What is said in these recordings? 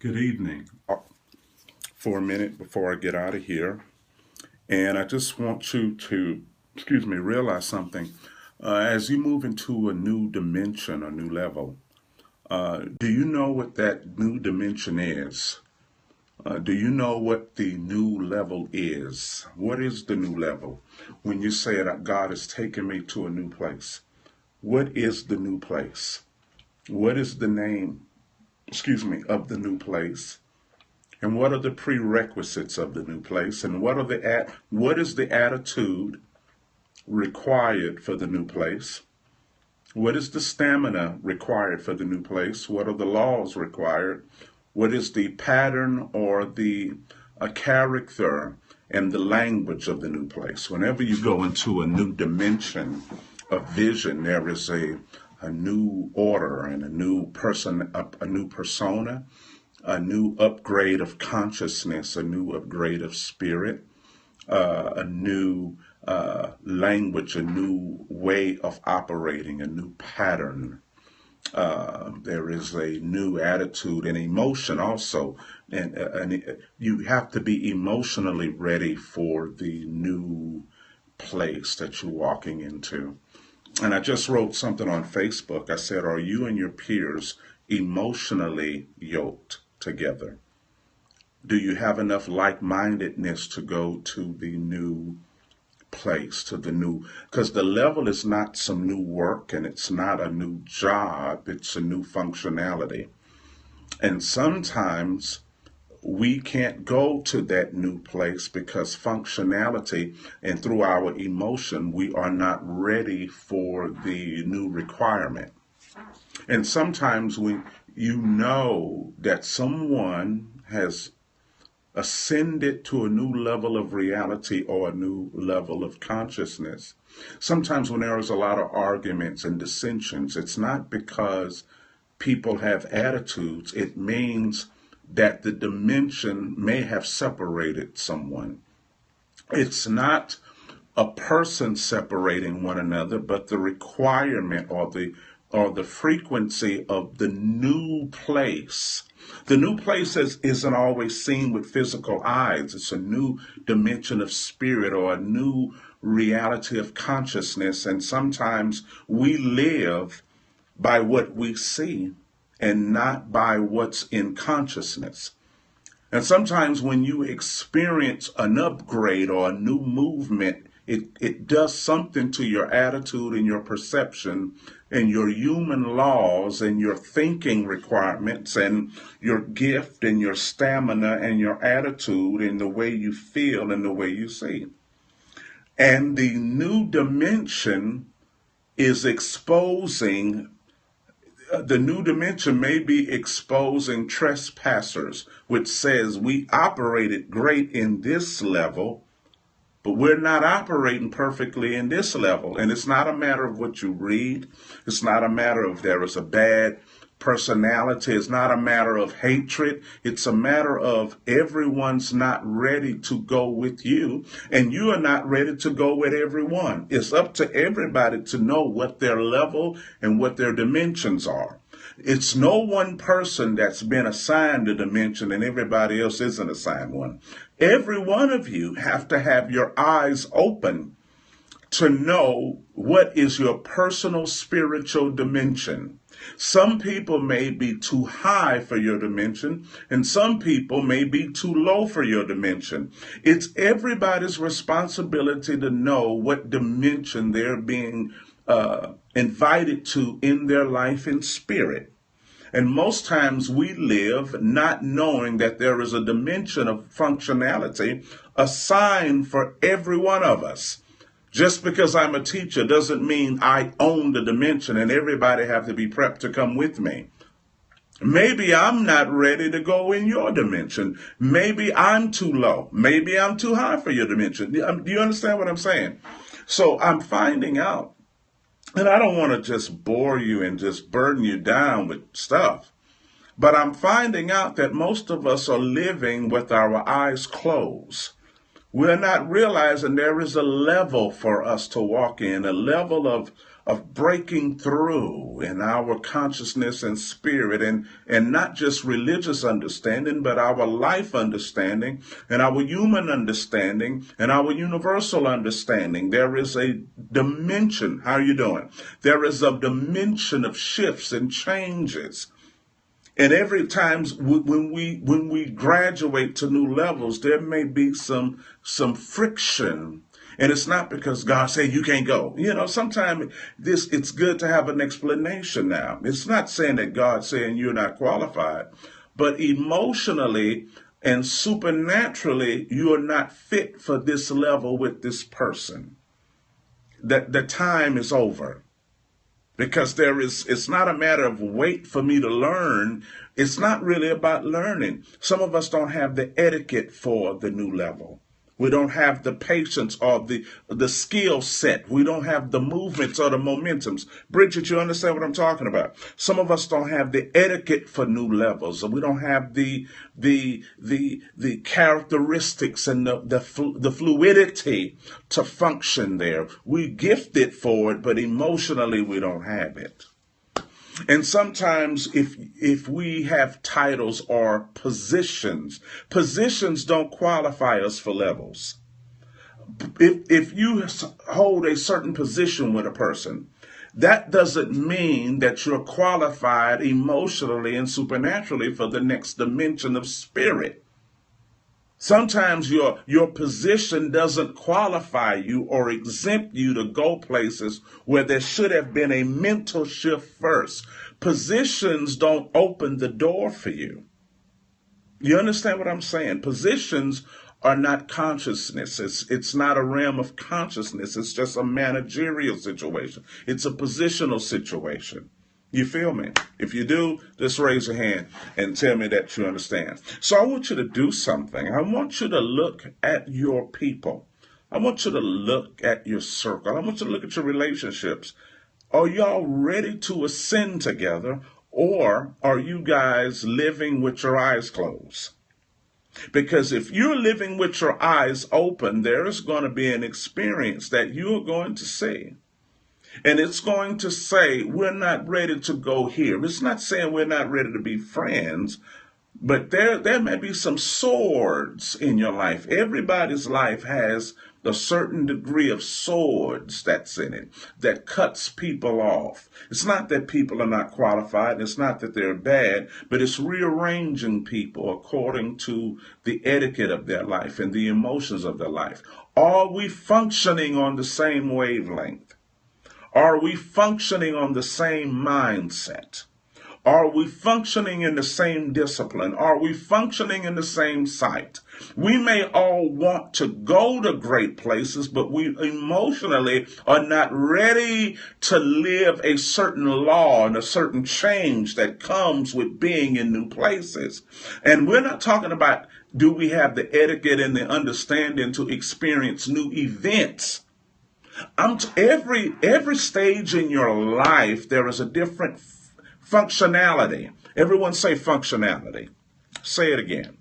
Good evening. For a minute before I get out of here, and I just want you to, realize something. As you move into a new dimension, a new level, do you know what that new dimension is? Do you know what the new level is? What is the new level? When you say that God has taken me to a new place, what is the new place? What is the name, of the new place? And what are the prerequisites of the new place? And what is the attitude required for the new place? What is the stamina required for the new place? What are the laws required? What is the pattern or the character and the language of the new place? Whenever you go into a new dimension of vision, there is a new order and a new person, a new persona, a new upgrade of consciousness, a new upgrade of spirit, a new language, a new way of operating, a new pattern. There is a new attitude and emotion also, and you have to be emotionally ready for the new place that you're walking into. And I just wrote something on Facebook. I said, are you and your peers emotionally yoked together? Do you have enough like-mindedness to go to the new place, to the new, because the level is not some new work and it's not a new job, it's a new functionality. And sometimes we can't go to that new place because functionality and through our emotion, we are not ready for the new requirement. And sometimes when you know that someone has ascended to a new level of reality or a new level of consciousness, sometimes when there is a lot of arguments and dissensions, it's not because people have attitudes. It means that the dimension may have separated someone. It's not a person separating one another, but the requirement or the frequency of the new place. The new place isn't always seen with physical eyes. It's a new dimension of spirit or a new reality of consciousness. And sometimes we live by what we see and not by what's in consciousness. And sometimes when you experience an upgrade or a new movement, it does something to your attitude and your perception and your human laws and your thinking requirements and your gift and your stamina and your attitude and the way you feel and the way you see. And the new dimension is exposing the new dimension may be exposing trespassers, which says we operated great in this level, but we're not operating perfectly in this level. And it's not a matter of what you read. It's not a matter of there is a bad personality. It's not a matter of hatred. It's a matter of everyone's not ready to go with you, and you are not ready to go with everyone. It's up to everybody to know what their level and what their dimensions are. It's no one person that's been assigned a dimension and everybody else isn't assigned one. Every one of you have to have your eyes open to know what is your personal spiritual dimension. Some people may be too high for your dimension, and some people may be too low for your dimension. It's everybody's responsibility to know what dimension they're being invited to in their life in spirit. And most times we live not knowing that there is a dimension of functionality assigned for every one of us. Just because I'm a teacher doesn't mean I own the dimension and everybody have to be prepped to come with me. Maybe I'm not ready to go in your dimension. Maybe I'm too low. Maybe I'm too high for your dimension. Do you understand what I'm saying? So I'm finding out, and I don't want to just bore you and just burden you down with stuff, but I'm finding out that most of us are living with our eyes closed. We're not realizing there is a level for us to walk in, a level of breaking through in our consciousness and spirit, and not just religious understanding, but our life understanding and our human understanding and our universal understanding. There is a dimension. How are you doing? There is a dimension of shifts and changes. And every time when we graduate to new levels, there may be some friction. And it's not because God said you can't go. Sometimes it's good to have an explanation now. It's not saying that God's saying you're not qualified, but emotionally and supernaturally, you're not fit for this level with this person. That the time is over. Because it's not a matter of wait for me to learn. It's not really about learning. Some of us don't have the etiquette for the new level. We don't have the patience or the skill set. We don't have the movements or the momentums. Bridget, you understand what I'm talking about? Some of us don't have the etiquette for new levels. We don't have the characteristics and the fluidity to function there. We gifted for it, but emotionally we don't have it. And sometimes if we have titles or positions don't qualify us for levels. If you hold a certain position with a person, that doesn't mean that you're qualified emotionally and supernaturally for the next dimension of spirit. Sometimes your position doesn't qualify you or exempt you to go places where there should have been a mental shift first. Positions don't open the door for you. You understand what I'm saying? Positions are not consciousness. It's not a realm of consciousness. It's just a managerial situation. It's a positional situation. You feel me? If you do, just raise your hand and tell me that you understand. So I want you to do something. I want you to look at your people. I want you to look at your circle. I want you to look at your relationships. Are y'all ready to ascend together, or are you guys living with your eyes closed? Because if you're living with your eyes open, there is going to be an experience that you're going to see. And it's going to say, we're not ready to go here. It's not saying we're not ready to be friends, but there may be some swords in your life. Everybody's life has a certain degree of swords that's in it that cuts people off. It's not that people are not qualified. It's not that they're bad, but it's rearranging people according to the etiquette of their life and the emotions of their life. Are we functioning on the same wavelength? Are we functioning on the same mindset? Are we functioning in the same discipline? Are we functioning in the same sight? We may all want to go to great places, but we emotionally are not ready to live a certain law and a certain change that comes with being in new places. And we're not talking about, do we have the etiquette and the understanding to experience new events? Every stage in your life, there is a different functionality. Everyone say functionality. Say it again.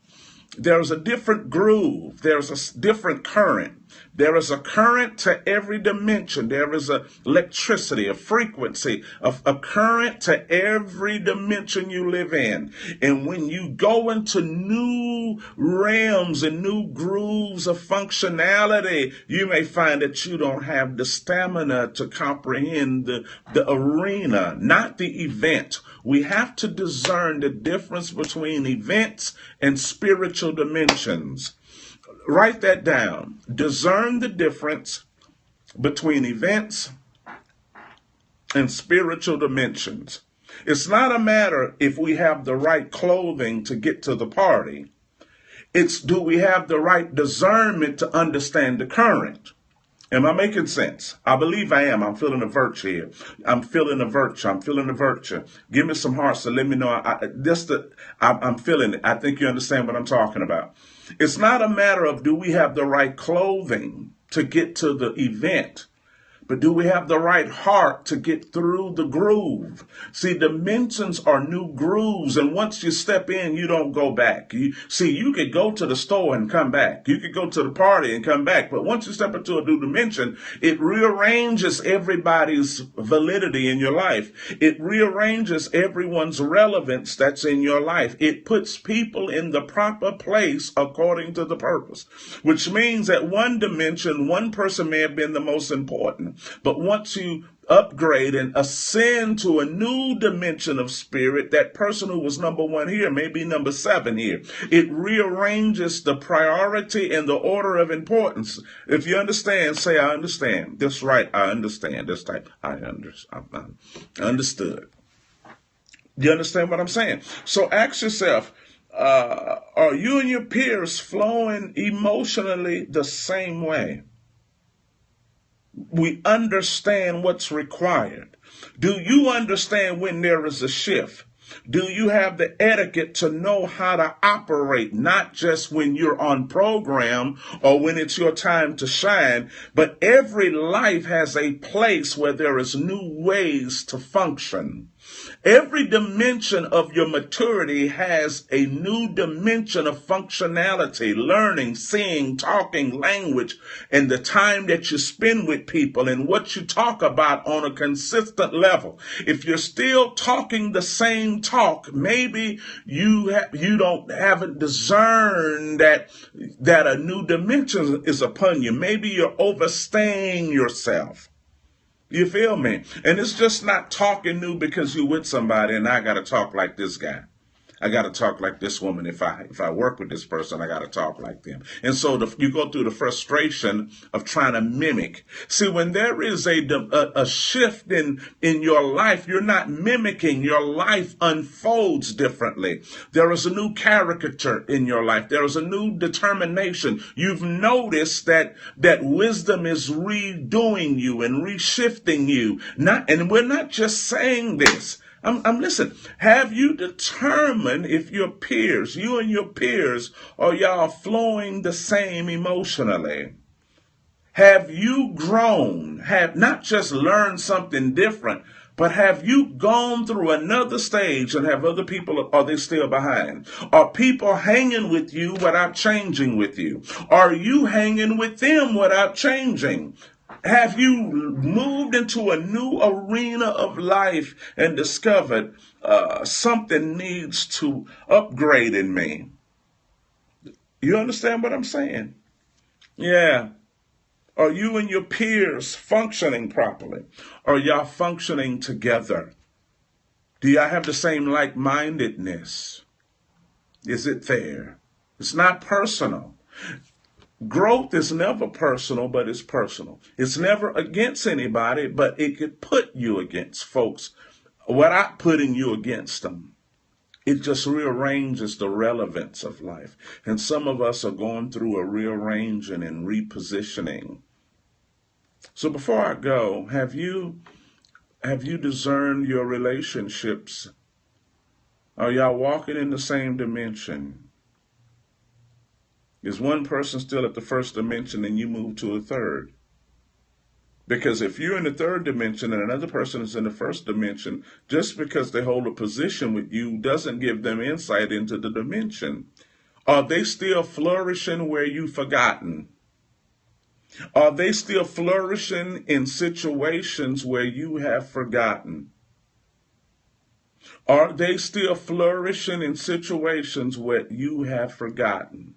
There's a different groove. There's a different current. There is a current to every dimension. There is a electricity, a frequency, a current to every dimension you live in. And when you go into new realms and new grooves of functionality, you may find that you don't have the stamina to comprehend the arena, not the event. We have to discern the difference between events and spiritual dimensions. Write that down. Discern the difference between events and spiritual dimensions. It's not a matter if we have the right clothing to get to the party. It's, do we have the right discernment to understand the current? Am I making sense? I believe I am. I'm feeling a virtue here. I'm feeling a virtue. I'm feeling a virtue. Give me some hearts to let me know. I'm feeling it. I think you understand what I'm talking about. It's not a matter of, do we have the right clothing to get to the event? But do we have the right heart to get through the groove? See, dimensions are new grooves, and once you step in, you don't go back. You could go to the store and come back. You could go to the party and come back. But once you step into a new dimension, it rearranges everybody's validity in your life. It rearranges everyone's relevance that's in your life. It puts people in the proper place according to the purpose, which means that one dimension, one person may have been the most important. But once you upgrade and ascend to a new dimension of spirit, that person who was number one here may be number 7 here. It rearranges the priority and the order of importance. If you understand, say, I understand. This right, I understand. This type, I understood. You understand what I'm saying? So ask yourself, are you and your peers flowing emotionally the same way? We understand what's required. Do you understand when there is a shift? Do you have the etiquette to know how to operate, not just when you're on program or when it's your time to shine, but every life has a place where there is new ways to function. Every dimension of your maturity has a new dimension of functionality, learning, seeing, talking, language, and the time that you spend with people and what you talk about on a consistent level. If you're still talking the same talk, maybe you haven't discerned that a new dimension is upon you. Maybe you're overstaying yourself. You feel me? And it's just not talking new because you're with somebody and I got to talk like this guy. I got to talk like this woman. If I work with this person, I got to talk like them. And so you go through the frustration of trying to mimic. See, when there is a shift in your life, you're not mimicking. Your life unfolds differently. There is a new caricature in your life. There is a new determination. You've noticed that wisdom is redoing you and reshifting you. And we're not just saying this. Listen, have you determined if your peers, you and your peers, are y'all flowing the same emotionally? Have you grown? Have not just learned something different, but have you gone through another stage and have other people, are they still behind? Are people hanging with you without changing with you? Are you hanging with them without changing? Have you moved into a new arena of life and discovered something needs to upgrade in me? You understand what I'm saying? Yeah. Are you and your peers functioning properly? Are y'all functioning together? Do y'all have the same like-mindedness? Is it there? It's not personal. Growth is never personal, but it's personal. It's never against anybody, but it could put you against folks without putting you against them. It just rearranges the relevance of life. And some of us are going through a rearranging and repositioning. So before I go, have you discerned your relationships? Are y'all walking in the same dimension? Is one person still at the first dimension and you move to a third? Because if you're in the third dimension and another person is in the first dimension, just because they hold a position with you doesn't give them insight into the dimension. Are they still flourishing where you've forgotten? Are they still flourishing in situations where you have forgotten? Are they still flourishing in situations where you have forgotten?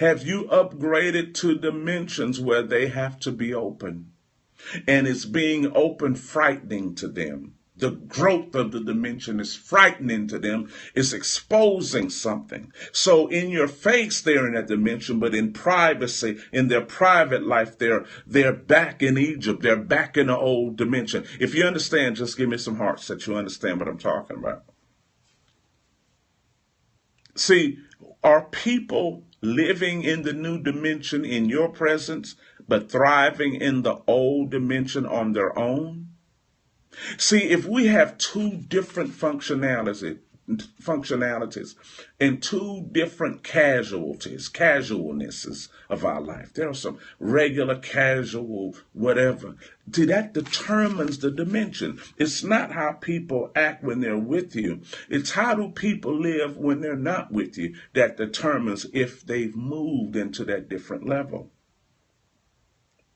Have you upgraded to dimensions where they have to be open? And it's being open frightening to them. The growth of the dimension is frightening to them. It's exposing something. So in your face, they're in that dimension, but in privacy, in their private life, they're back in Egypt. They're back in the old dimension. If you understand, just give me some hearts that you understand what I'm talking about. See, are people living in the new dimension in your presence, but thriving in the old dimension on their own? See, if we have two different functionalities, functionalities and two different casualnesses of our life. There are some regular, casual, whatever. See, that determines the dimension. It's not how people act when they're with you. It's how do people live when they're not with you that determines if they've moved into that different level.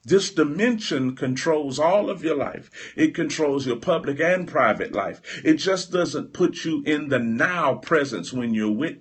This dimension controls all of your life. It controls your public and private life. It just doesn't put you in the now presence when you're with